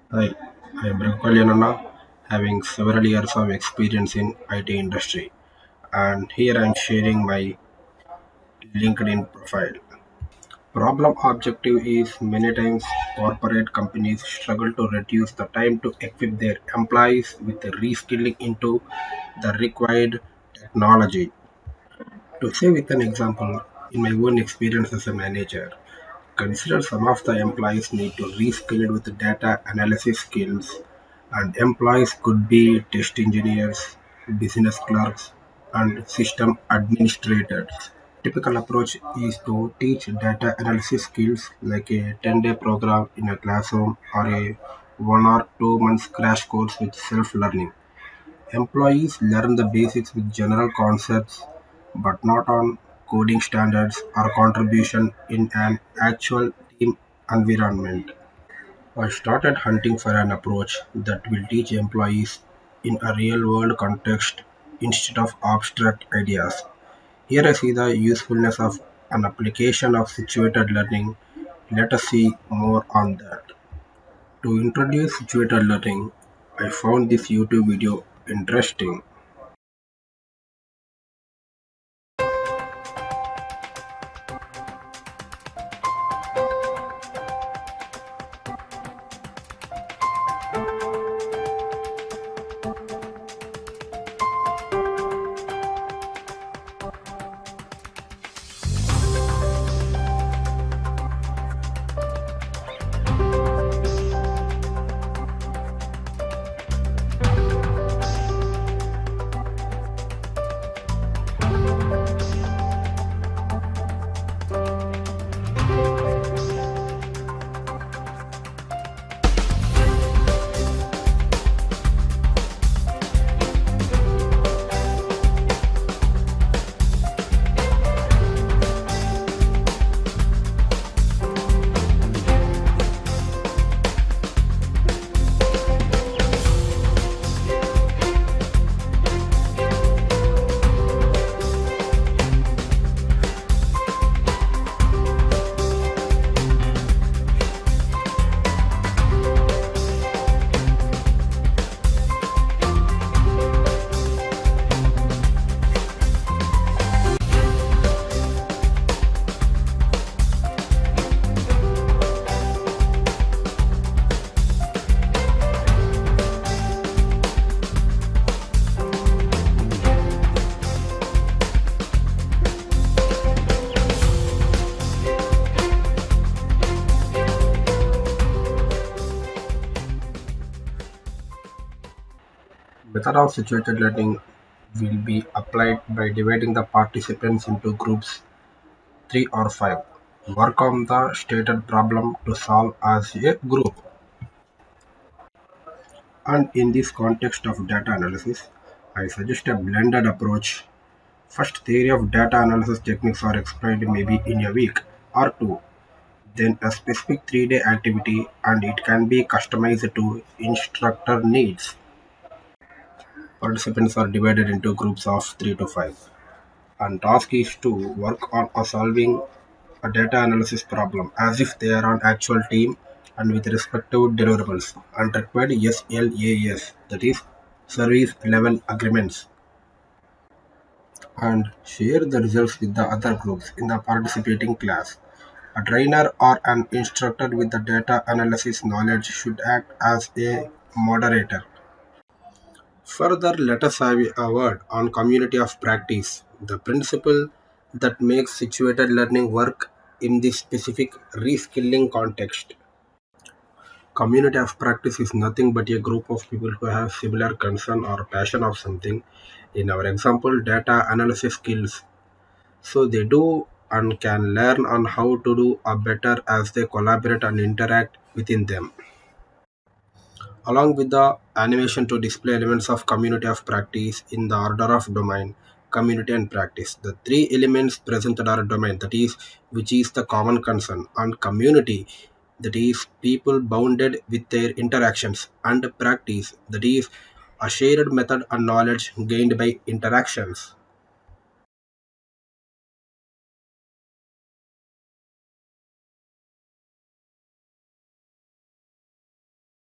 Hi, I am Brahmayanana, having several years of experience in IT industry, and here I am sharing my LinkedIn profile. Problem objective is many times corporate companies struggle to reduce the time to equip their employees with the reskilling into the required technology. To say with an example, in my own experience as a manager, consider some of the employees need to reskill with data analysis skills, and employees could be test engineers, business clerks, and system administrators. Typical approach is to teach data analysis skills like a 10-day program in a classroom or a 1 or 2 months crash course with self-learning. Employees learn the basics with general concepts, but not on coding standards or contribution in an actual team environment. I started hunting for an approach that will teach employees in a real world context instead of abstract ideas. Here I see the usefulness of an application of situated learning. Let us see more on that. To introduce situated learning, I found this YouTube video interesting. Method of situated learning will be applied by dividing the participants into groups 3 or 5. Work on the stated problem to solve as a group. And in this context of data analysis, I suggest a blended approach. First, theory of data analysis techniques are explained maybe in a week or two. Then a specific 3-day activity, and it can be customized to instructor needs. Participants are divided into groups of 3 to 5. And task is to work on solving a data analysis problem as if they are on actual team and with respective deliverables and required SLAS, that is service level agreements, and share the results with the other groups in the participating class. A trainer or an instructor with the data analysis knowledge should act as a moderator. Further, let us have a word on community of practice, the principle that makes situated learning work in this specific reskilling context. Community of practice is nothing but a group of people who have similar concern or passion of something. In our example, data analysis skills. So they do and can learn on how to do a better as they collaborate and interact within them. Along with the animation to display elements of community of practice in the order of domain, community and practice. The three elements presented are domain, that is, which is the common concern, and community, that is, people bounded with their interactions, and practice, that is, a shared method and knowledge gained by interactions.